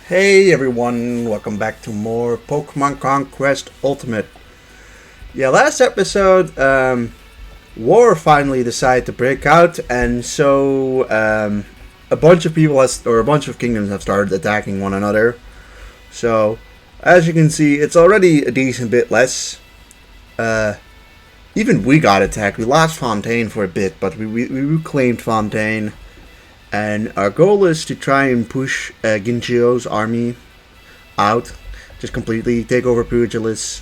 Hey everyone, welcome back to more Pokemon Conquest Ultimate. Yeah, last episode, war finally decided to break out, and so a bunch of people or a bunch of kingdoms have started attacking one another. So, as you can see, it's already a decent bit less. Even we got attacked. We lost Fontaine for a bit, but we reclaimed Fontaine. And our goal is to try and push Ginchio's army out, just completely take over Pugilis,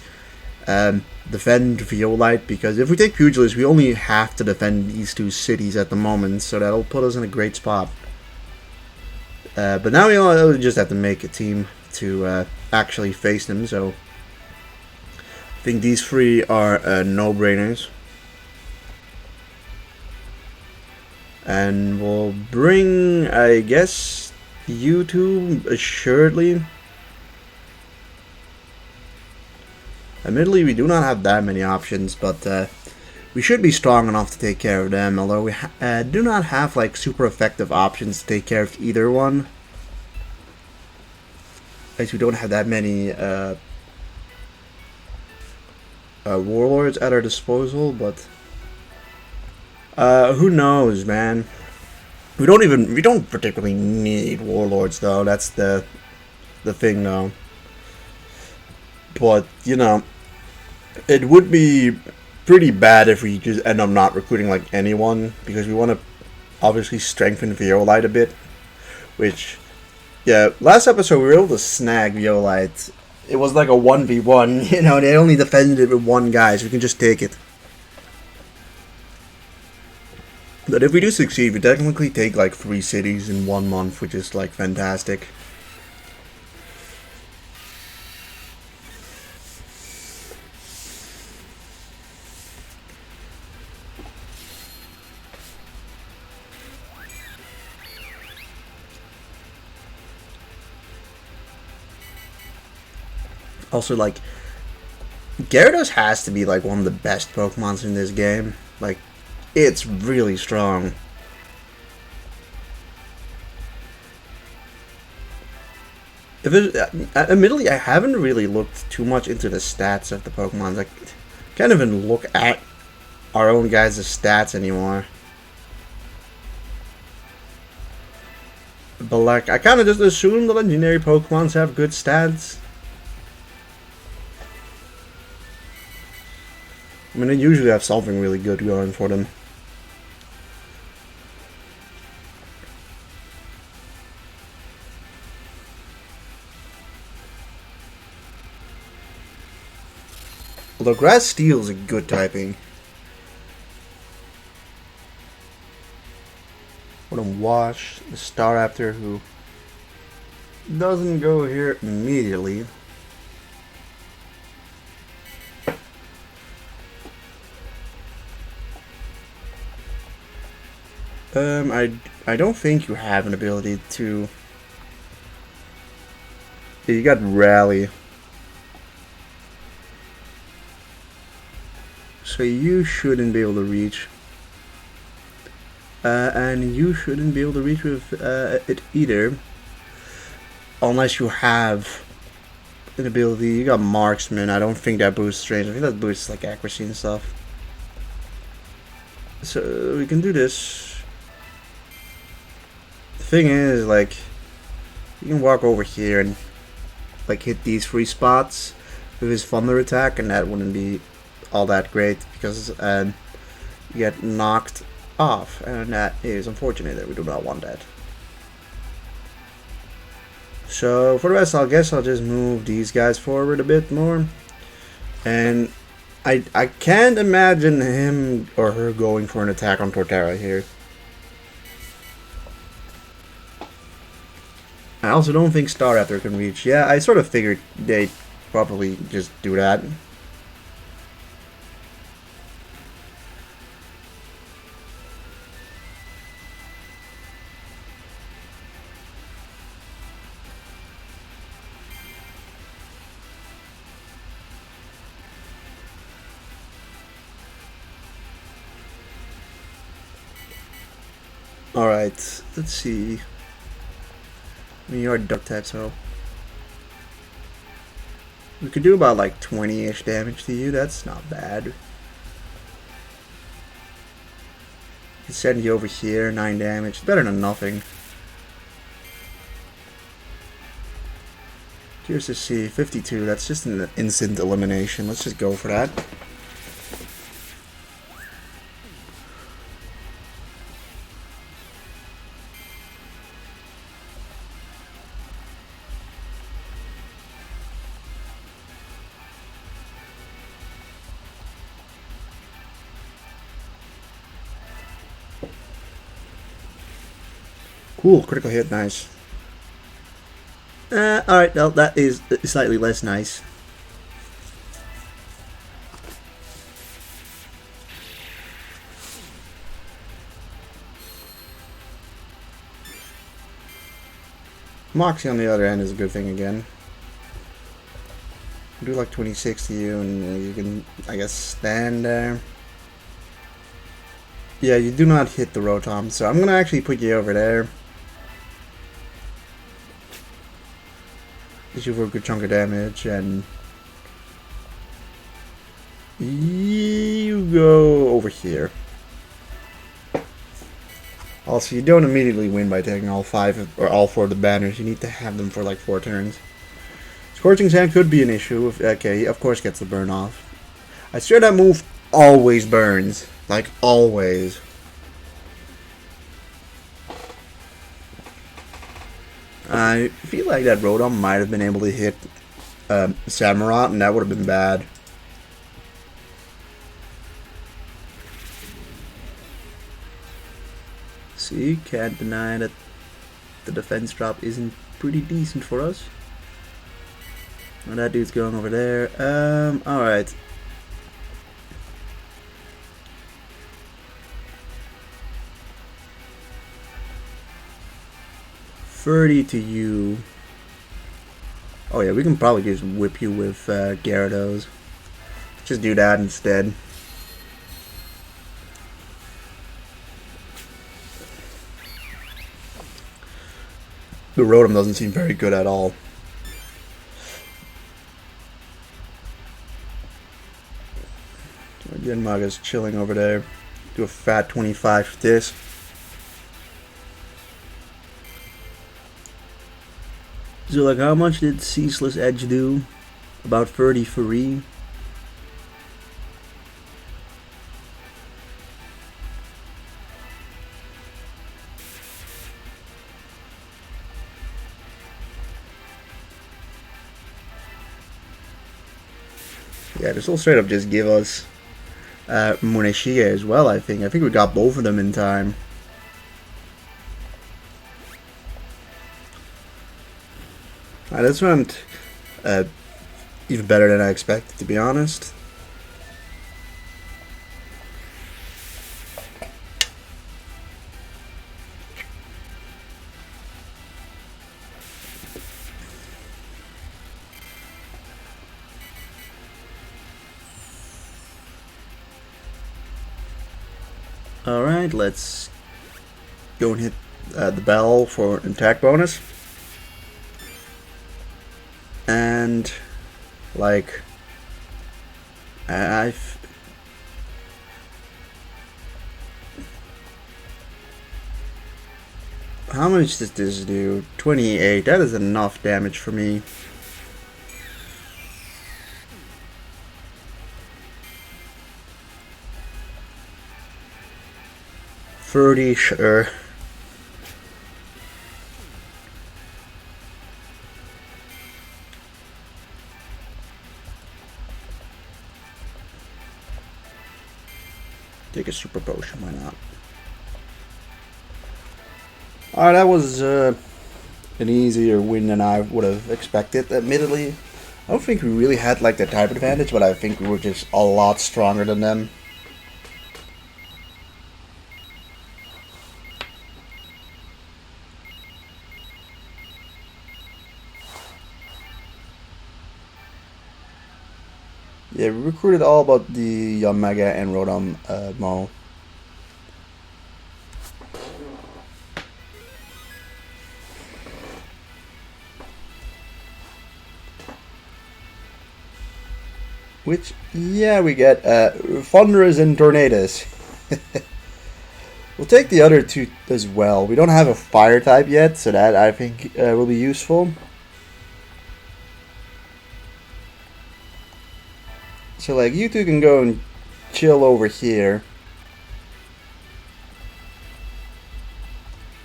defend Violite, because if we take Pugilis, we only have to defend these two cities at the moment, so that'll put us in a great spot. But now we just have to make a team to actually face them, so I think these three are no-brainers. And we'll bring, I guess, YouTube assuredly. Admittedly, we do not have that many options, but we should be strong enough to take care of them. Although we do not have like super effective options to take care of either one, as we don't have that many warlords at our disposal. But who knows, man? We don't particularly need warlords though. That's the thing though. But you know, it would be pretty bad if we just end up not recruiting like anyone, because we want to obviously strengthen Violite a bit. Which, yeah, last episode we were able to snag Violite. It was like a 1v1. You know, they only defended it with one guy, so we can just take it. But if we do succeed, we technically take like 3 cities in 1 month, which is like fantastic. Also, like, Gyarados has to be like one of the best Pokemons in this game. Like, it's really strong. Admittedly, I haven't really looked too much into the stats of the Pokemon. Like, can't even look at our own guys' stats anymore. But like, I kind of just assume the legendary Pokemons have good stats. I mean, they usually have something really good going for them. Although Grass Steel is a good typing. What a wash. The Staraptor, who doesn't go here immediately. I don't think you have an ability to. You got Rally. So you shouldn't be able to reach. And you shouldn't be able to reach with it either. Unless you have an ability. You got Marksman. I don't think that boosts range. I think that boosts like accuracy and stuff. So we can do this. The thing is, like, you can walk over here and like hit these 3 spots with his Thunder attack, and that wouldn't be all that great because you get knocked off, and that is unfortunate. That we do not want that. So for the rest, I guess I'll just move these guys forward a bit more, and I can't imagine him or her going for an attack on Torterra here. I also don't think Staraptor can reach. Yeah, I sort of figured they'd probably just do that. Alright, let's see. I mean, you are Dark type, so We could do about like 20-ish damage to you. That's not bad. Send you over here, 9 damage. Better than nothing. Here's to see, 52. That's just an instant elimination. Let's just go for that. Cool, critical hit, nice. Alright, well, that is slightly less nice. Moxie on the other end is a good thing again. Do like 26 to you, and you can, I guess, stand there. Yeah, you do not hit the Rotom, so I'm gonna actually put you over there. Gives you for a good chunk of damage, and you go over here. Also, you don't immediately win by taking all 5 or all 4 of the banners. You need to have them for like 4 turns. Scorching Sand could be an issue. Okay, he of course gets the burn off. I swear that move always burns. Like, always. I feel like that Rotom might have been able to hit Samurott, and that would have been bad. See, can't deny that the defense drop isn't pretty decent for us. And that dude's going over there. Alright. $30 to you. Oh yeah, we can probably just whip you with Gyarados. Just do that instead. The Rotom doesn't seem very good at all. Genmaga's chilling over there. Do a fat 25 for this. So, like, how much did Ceaseless Edge do? About 30 free. Yeah, this will straight up just give us Muneshiga as well, I think. I think we got both of them in time. This went even better than I expected, to be honest. Alright, let's go and hit the bell for an attack bonus. And, like, I've... How much does this do? 28. That is enough damage for me. $30, sure. Take a super potion, why not? Alright, that was an easier win than I would have expected, admittedly. I don't think we really had like the type advantage, but I think we were just a lot stronger than them. Yeah, we recruited all about the Yanmega and Rotom Mo. Which, yeah, we get Thunderers and Tornadoes. We'll take the other two as well. We don't have a fire type yet, so that I think will be useful. So like you two can go and chill over here.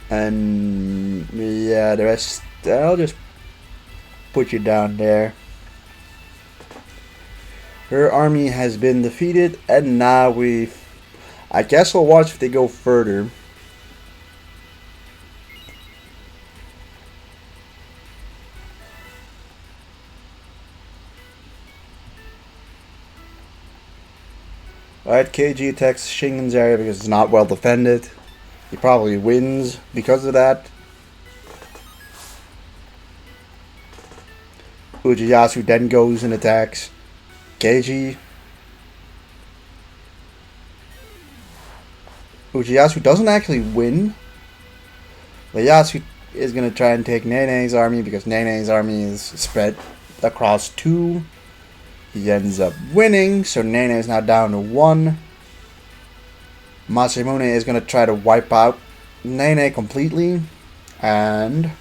And yeah, the rest, I'll just put you down there. Her army has been defeated, and now I guess we'll watch if they go further. Alright, KG attacks Shingen's area because it's not well defended. He probably wins because of that. Ujiyasu then goes and attacks KG. Ujiyasu doesn't actually win. Ieyasu is going to try and take Nene's army because Nene's army is spread across 2. He ends up winning, so Nene is now down to 1. Masamune is going to try to wipe out Nene completely and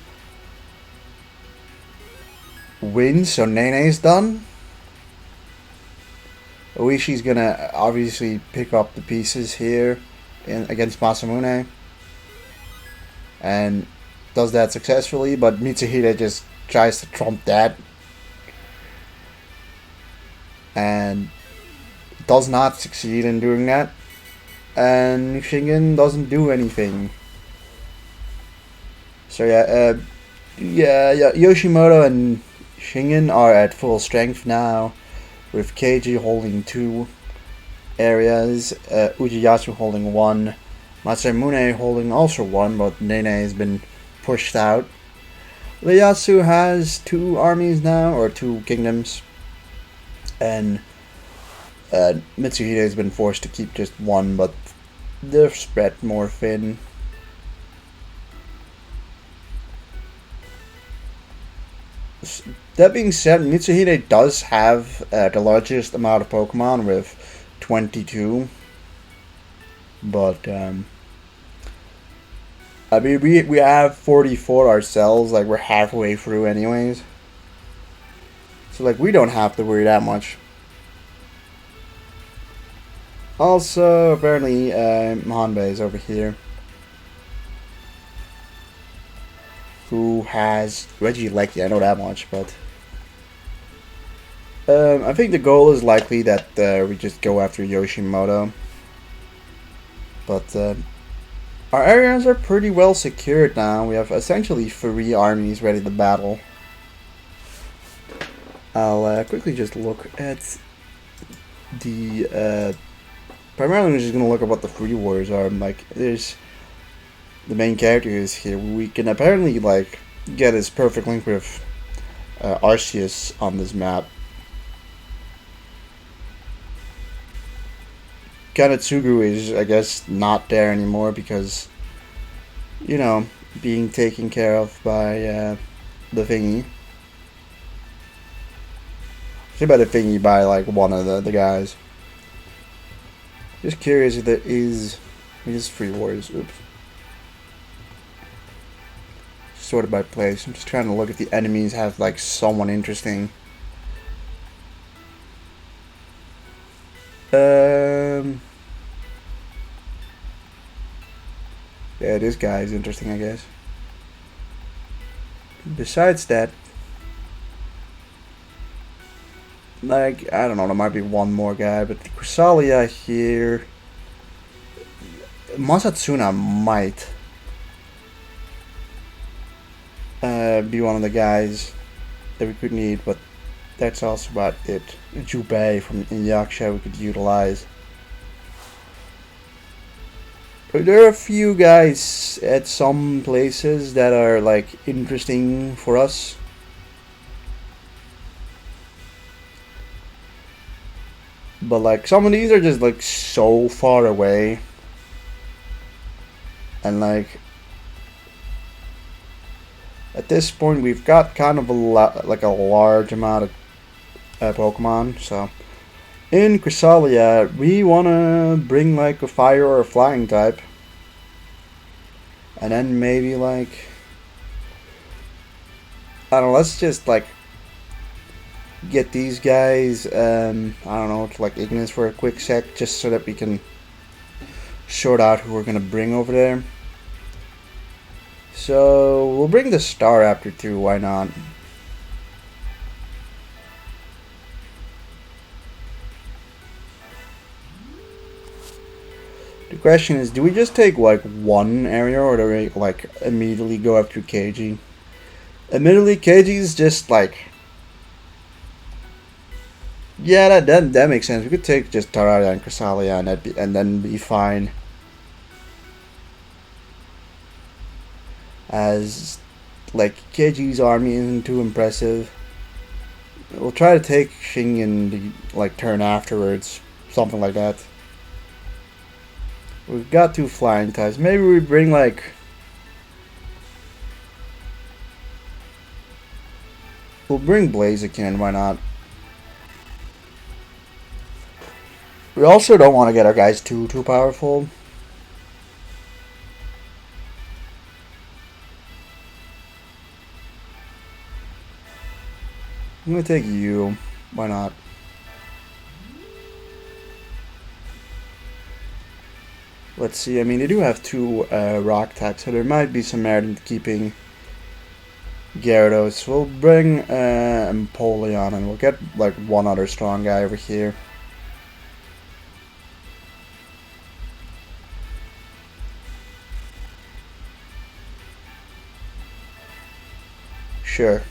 wins, so Nene is done. Oishi's going to obviously pick up the pieces here against Masamune and does that successfully, but Mitsuhide just tries to trump that and does not succeed in doing that, and Shingen doesn't do anything. So yeah, Yoshimoto and Shingen are at full strength now, with KG holding 2 areas, Ujiyasu holding 1, Masamune holding also 1, but Nene has been pushed out. Ieyasu has 2 armies now, or 2 kingdoms, and Mitsuhide has been forced to keep just 1, but they're spread more thin. That being said, Mitsuhide does have the largest amount of Pokemon with 22, but I mean we have 44 ourselves, like we're halfway through anyways, so like we don't have to worry that much. Also, apparently Hanbei is over here, who has Regieleki, I know that much, but I think the goal is likely that we just go after Yoshimoto. But our areas are pretty well secured now. We have essentially 3 armies ready to battle. I'll quickly just look at the... primarily I'm just going to look at what the 3 wars are. Like, there's... the main character is here. We can apparently, like, get his perfect link with Arceus on this map. Kanetsugu is, I guess, not there anymore because, you know, being taken care of by the thingy. Say by the thingy, by like one of the guys. Just curious if there is 3 wars. Oops. Sorted by place. I'm just trying to look if the enemies have like someone interesting. Yeah, this guy is interesting, I guess. Besides that, like, I don't know, there might be one more guy, but Chrysalia here. Masatsuna might be one of the guys that we could need, but that's also about it. Jubei from Inyaksha we could utilize. But there are a few guys at some places that are like interesting for us. But like some of these are just like so far away. And like at this point we've got kind of a large amount of Pokemon, so In Chrysalia, we wanna bring like a fire or a flying type. And then maybe like, I don't know, let's just like get these guys, I don't know, to like Ignis for a quick sec, just so that we can sort out who we're gonna bring over there. So we'll bring the Star Raptor through, why not? The question is, do we just take like one area, or do we like immediately go after KG? Admittedly, KG is just like, yeah, that makes sense. We could take just Terraria and Chrysalia and then be fine. As like KG's army isn't too impressive. We'll try to take Xing in the like turn afterwards, something like that. We've got 2 flying types. Maybe we bring like, we'll bring Blaziken, why not? We also don't want to get our guys too powerful. I'm gonna take you. Why not? Let's see. I mean, they do have 2 rock types, so there might be some merit in keeping Gyarados. We'll bring Empoleon, and we'll get like one other strong guy over here. Sure.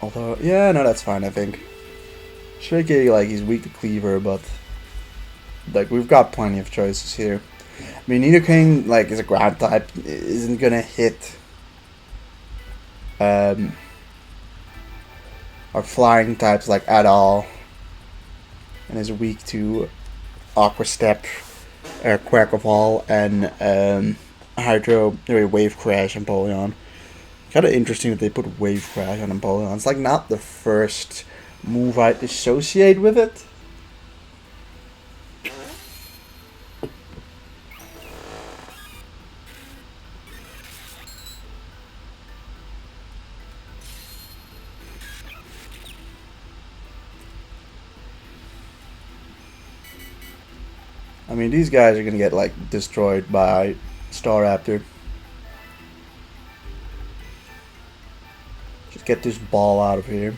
Although, yeah, no, that's fine, I think. Shrike, like, he's weak to Cleaver, but like, we've got plenty of choices here. I mean, Nidoking, like, is a ground type, isn't gonna hit our flying types, like, at all. And is weak to Aqua Step, Quack of All, and Hydro, Wave Crash, and Empoleon. Kind of interesting that they put Wave Crash on Empoleon. It's like not the first move I associate with it. I mean, these guys are gonna get like destroyed by Staraptor. Just get this ball out of here.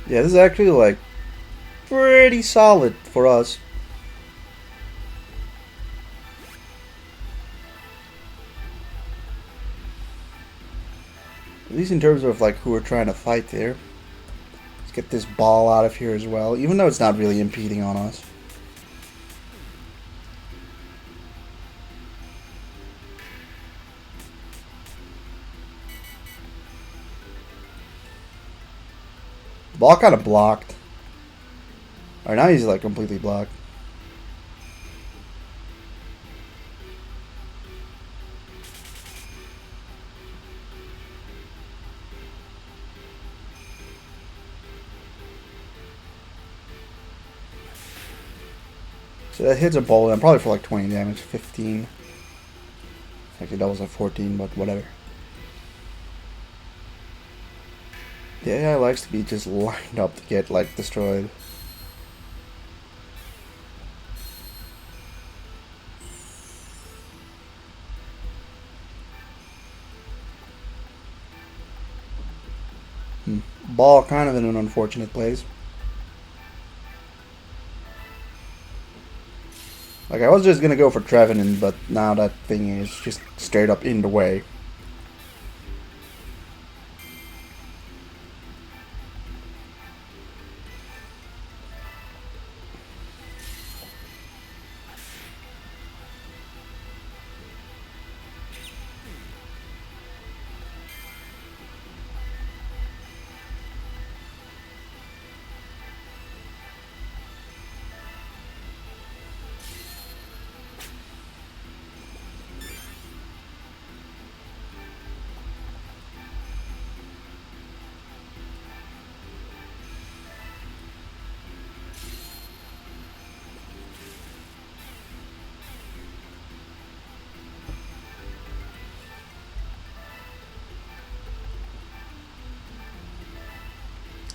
Yeah, this is actually like pretty solid for us. At least in terms of like who we're trying to fight there. Let's get this ball out of here as well, even though it's not really impeding on us. The ball kind of blocked. Alright, now he's like completely blocked. So that hits a ball, and probably for like 20 damage, 15. Actually, that was like 14, but whatever. The AI likes to be just lined up to get like destroyed. Ball kind of in an unfortunate place. Like, I was just gonna go for Trevenant, but now that thing is just straight up in the way.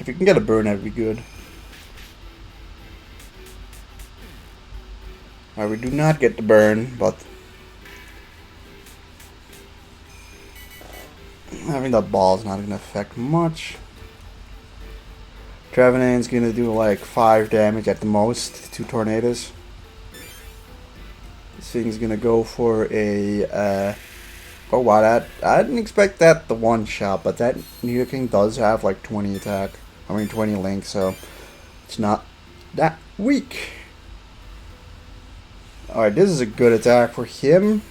If you can get a burn, that'd be good. We do not get the burn, but having that ball is not going to affect much. Trevenant's going to do like 5 damage at the most, 2 tornadoes. This thing's going to go for a... oh wow, I didn't expect that the one shot, but that Nido King does have like 20 attack. 20 link, so it's not that weak. Alright, this is a good attack for him.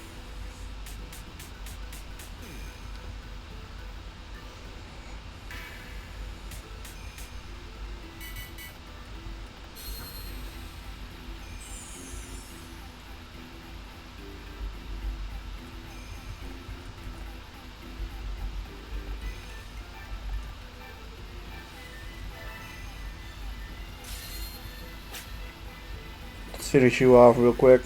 Finish you off real quick.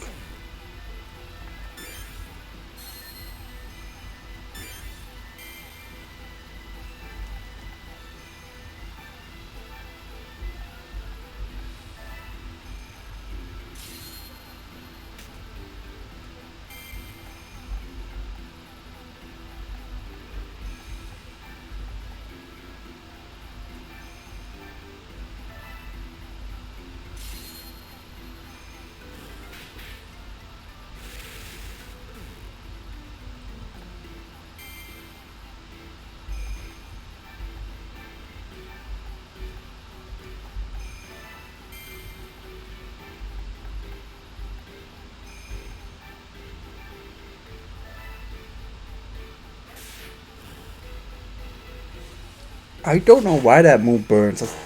I don't know why that move burns.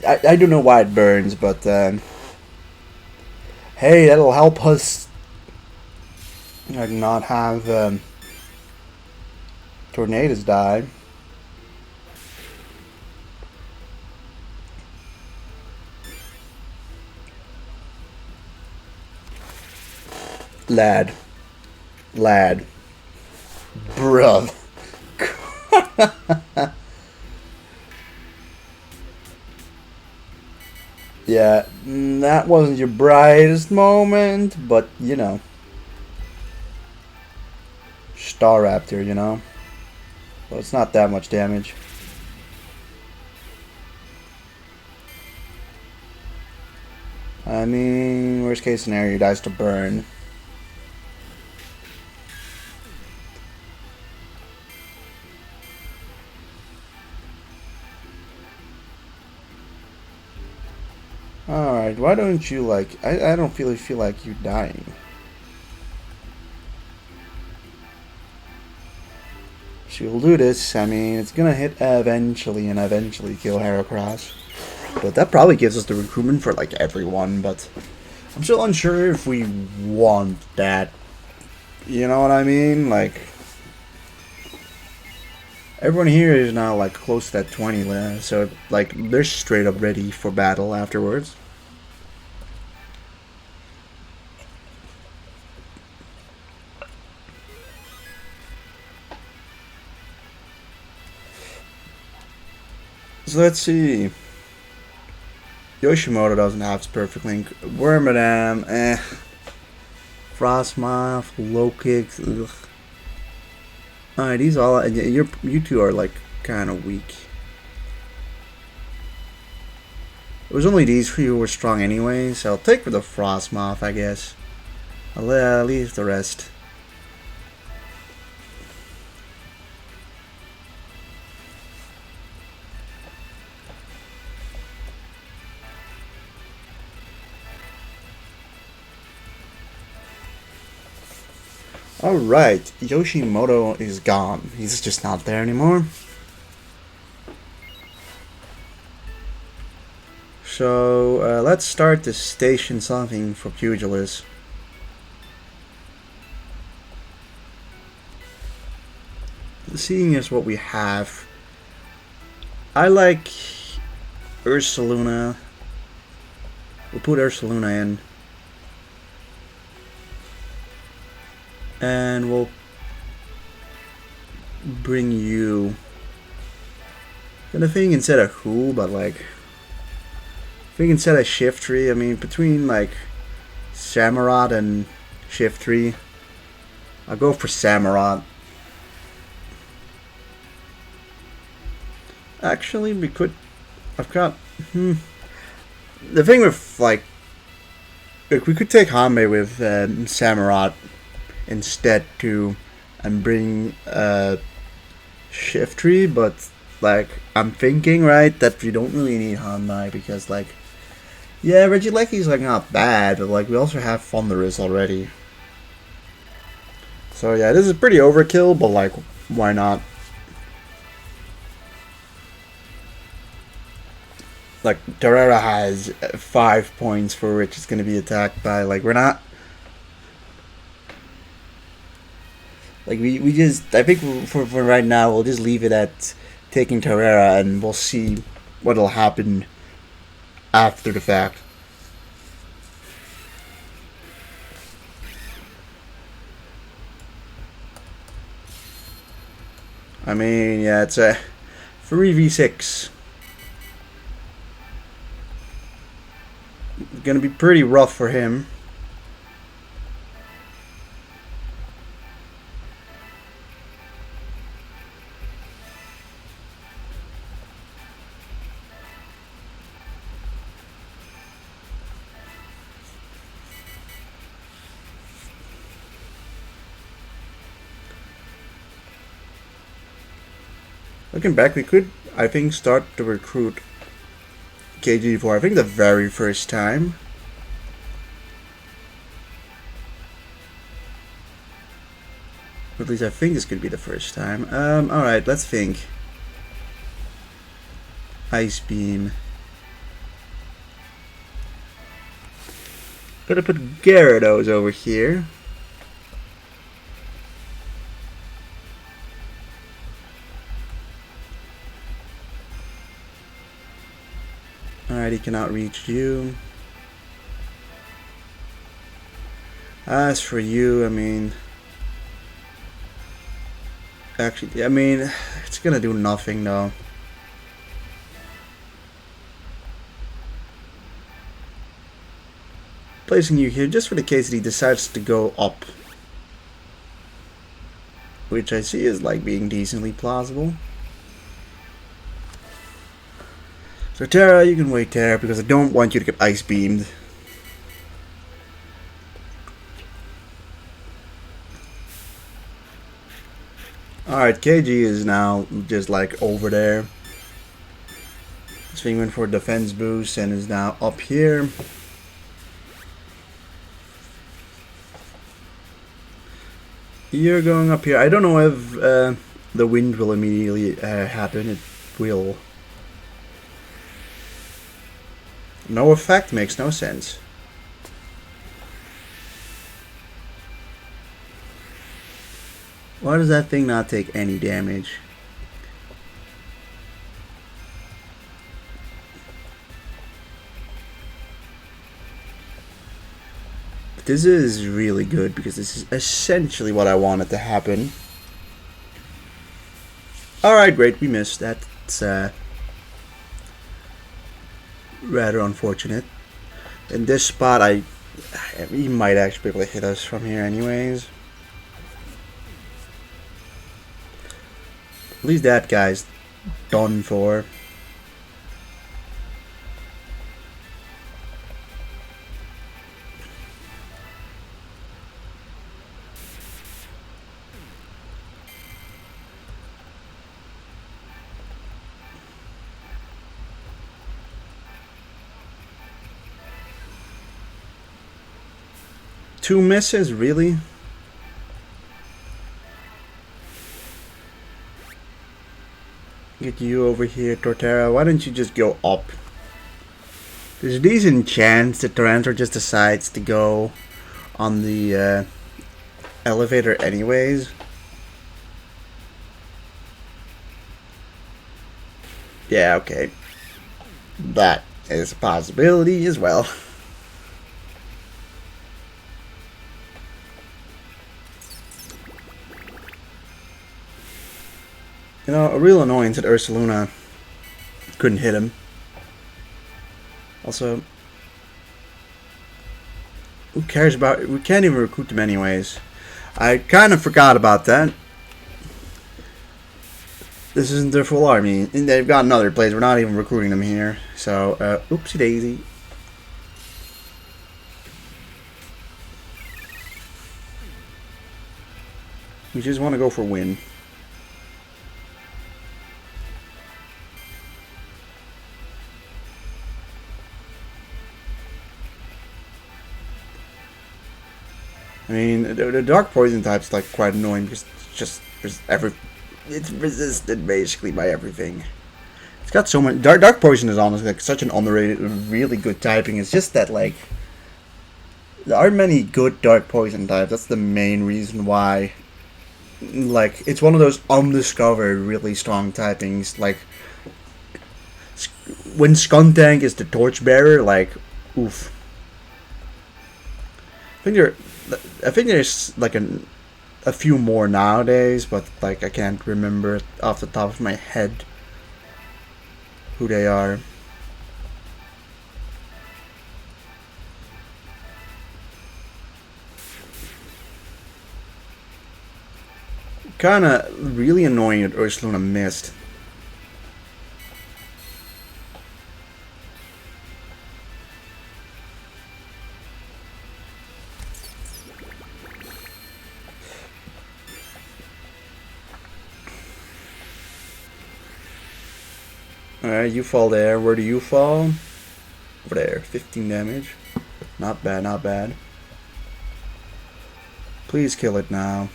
I don't know why it burns, but hey, that'll help us not have tornadoes die. Lad, bruh. Yeah, that wasn't your brightest moment, but you know, Star Raptor, you know, well, it's not that much damage. I mean, worst case scenario, he dies to burn. Alright, why don't you like... I don't really feel like you dying. She will do this. I mean, it's gonna hit eventually and eventually kill Heracross. But that probably gives us the recruitment for like everyone, but I'm still unsure if we want that. You know what I mean? Like, everyone here is now like close to that 20 left, so like they're straight up ready for battle afterwards. So let's see. Yoshimoto doesn't have his perfect link. Wormadam, eh. Frostmoth, low kicks, ugh. Alright, these all you two are like kind of weak. It was only these three who were strong anyway, so I'll take for the Frostmoth, I guess. I'll leave the rest. Alright, Yoshimoto is gone. He's just not there anymore. So, let's start to station something for Pugilist. Seeing as what we have, I like Ursaluna. We'll put Ursaluna in. And we'll bring you... Gonna think instead of who, but like, think instead of Shiftry. I mean, between like Samurott and Shiftry, I'll go for Samurott. Actually, we could. I've got. The thing with like we could take Hanbei with Samurott instead too, and bring Shiftry, but like I'm thinking right that we don't really need Hanbei because like yeah, Regieleki's like not bad, but like we also have Thunderous already. So yeah, this is pretty overkill, but like why not? Like Torterra has 5 points for which it's going to be attacked by. Like we're not. Like we just I think for right now we'll just leave it at taking Torterra and we'll see what'll happen after the fact. I mean, yeah, it's a 3v6. Gonna be pretty rough for him. Looking back, we could, I think, start to recruit KG for, I think, the very first time. At least I think this could be the first time. Alright, let's think. Ice Beam. Gonna put Gyarados over here. Alright, he cannot reach you. As for you, I mean... Actually, I mean, it's gonna do nothing though. Placing you here just for the case that he decides to go up. Which I see is like being decently plausible. So Terra, you can wait there because I don't want you to get ice beamed. Alright, KG is now just like over there. Swing went for defense boost and is now up here. You're going up here. I don't know if the wind will immediately happen. It will. No effect makes no sense. Why does that thing not take any damage? This is really good because this is essentially what I wanted to happen. Alright, great, we missed. That's rather unfortunate. In this spot, he might actually be able to hit us from here anyways. At least that guy's done for. Two misses, really? Get you over here, Torterra. Why don't you just go up? There's a decent chance that Tyranitar just decides to go on the elevator anyways. Yeah, okay. That is a possibility as well. You know, a real annoyance at Ursaluna couldn't hit him. Also, who cares about... We can't even recruit them anyways. I kind of forgot about that. This isn't their full army. And they've got another place. We're not even recruiting them here. So, oopsie daisy. We just want to go for win. I mean, the dark poison type's like quite annoying because it's resisted basically by everything. It's got so much dark poison is honestly like such an underrated, really good typing. It's just that like there aren't many good dark poison types. That's the main reason why. Like it's one of those undiscovered, really strong typings. Like when Skuntank is the torchbearer, like oof. I think there's like a few more nowadays, but like I can't remember off the top of my head who they are. Kinda really annoying that Ursuluna missed. Alright, you fall there. Where do you fall? Over there. 15 damage. Not bad, not bad. Please kill it now.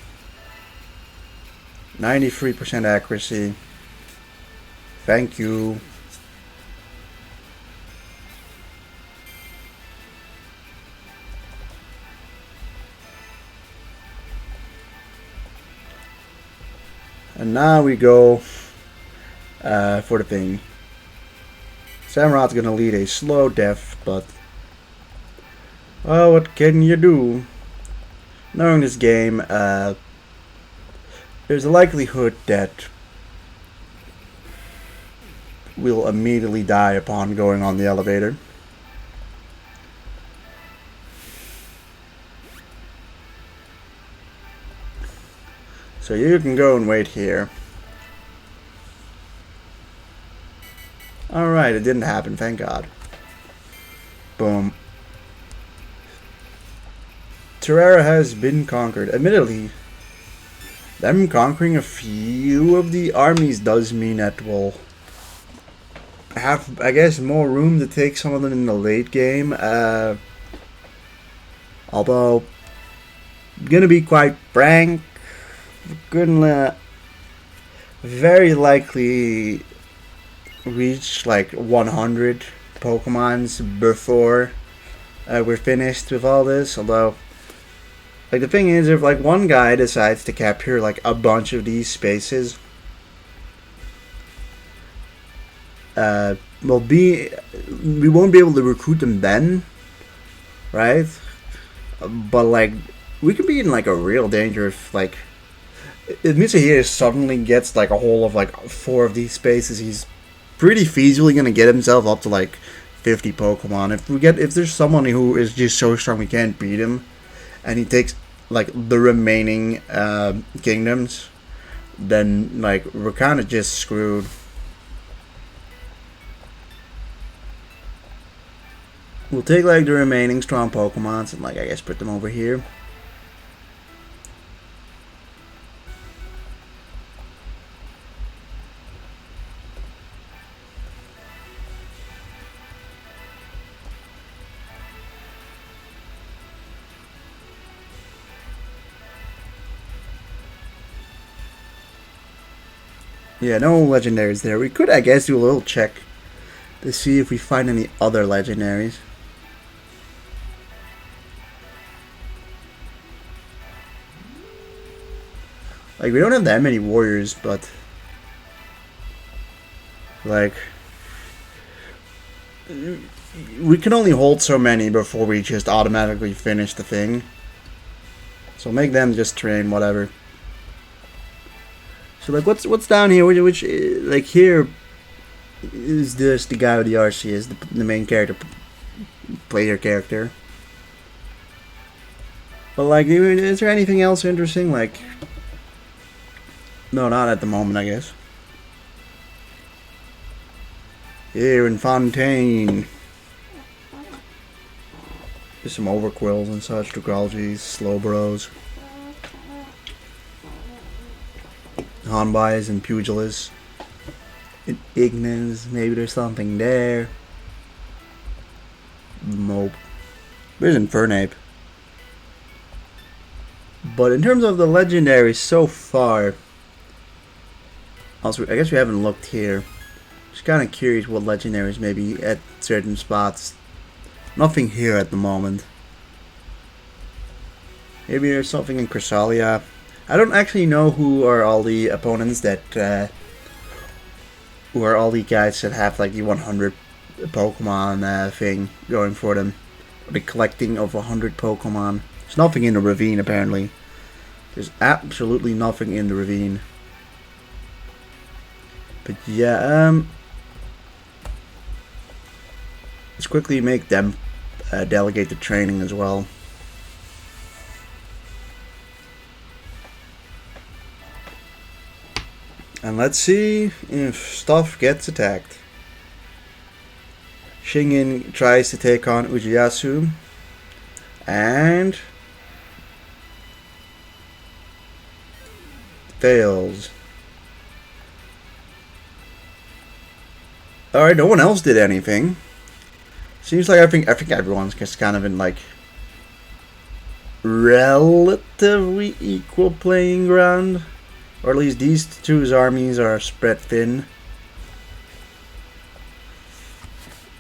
93% accuracy. Thank you. And now we go for the thing. Samurot's gonna lead a slow death, but oh, what can you do? Knowing this game, there's a likelihood that we'll immediately die upon going on the elevator. So you can go and wait here. Alright, it didn't happen, thank God. Boom. Terrara has been conquered. Admittedly, them conquering a few of the armies does mean that we'll have, I guess, more room to take some of them in the late game. Although, gonna be quite frank, we're gonna very likely reach like 100 Pokemons before we're finished with all this. Although, like the thing is, if like one guy decides to capture like a bunch of these spaces, we won't be able to recruit them then, right? But like we could be in like a real danger if like if Mitsuhiro suddenly gets like a hold of like 4 of these spaces. He's pretty feasibly gonna get himself up to like 50 Pokemon. If there's someone who is just so strong we can't beat him, and he takes like the remaining kingdoms, then like we're kind of just screwed. We'll take like the remaining strong Pokemons and like I guess put them over here. Yeah, no legendaries there. We could, I guess, do a little check to see if we find any other legendaries. Like, we don't have that many warriors, but like we can only hold so many before we just automatically finish the thing. So make them just train whatever. So like what's down here? Which like here is this the guy with the RC is the main character, player character. But like, is there anything else interesting? Like, no, not at the moment, I guess. Here in Fontaine. There's some overquills and such, Ducologies, Slowbros, Hanbais and Pugilists. In Ignis, maybe there's something there. Nope. There's Infernape. But in terms of the legendaries so far, also I guess we haven't looked here. Just kind of curious what legendaries maybe at certain spots. Nothing here at the moment. Maybe there's something in Chrysalia. I don't actually know who are all the opponents that, who are all the guys that have like the 100 Pokemon thing going for them. The collecting of 100 Pokemon. There's nothing in the ravine apparently. There's absolutely nothing in the ravine. But yeah, let's quickly make them delegate the training as well. And let's see if stuff gets attacked. Shingen tries to take on Ujiyasu. And fails. Alright, no one else did anything. Seems like I think everyone's just kind of in like relatively equal playing ground. Or at least these two's armies are spread thin.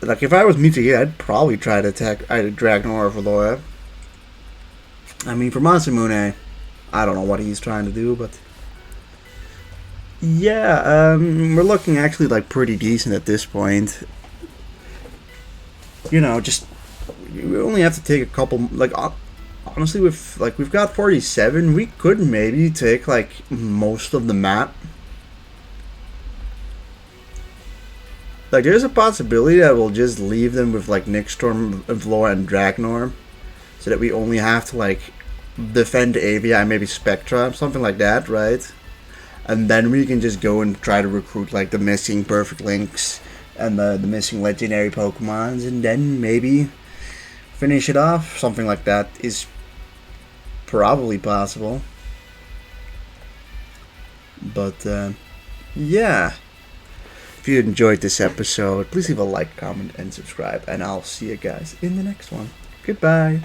Like if I was Mitsuki, I'd probably try to attack either Dragonor or Valora. I mean, for Masamune, I don't know what he's trying to do, but yeah, we're looking actually like pretty decent at this point. You know, just we only have to take a couple. Like honestly, we've got 47. We could maybe take like most of the map. Like there's a possibility that we'll just leave them with like Nixtorm, Valora, and Dragonor, so that we only have to like defend Avia and maybe Spectra, something like that, right? And then we can just go and try to recruit like the missing Perfect Links and the missing legendary Pokemons, and then maybe finish it off. Something like that is probably possible. But yeah, if you enjoyed this episode, please leave a like, comment, and subscribe, and I'll see you guys in the next one. Goodbye.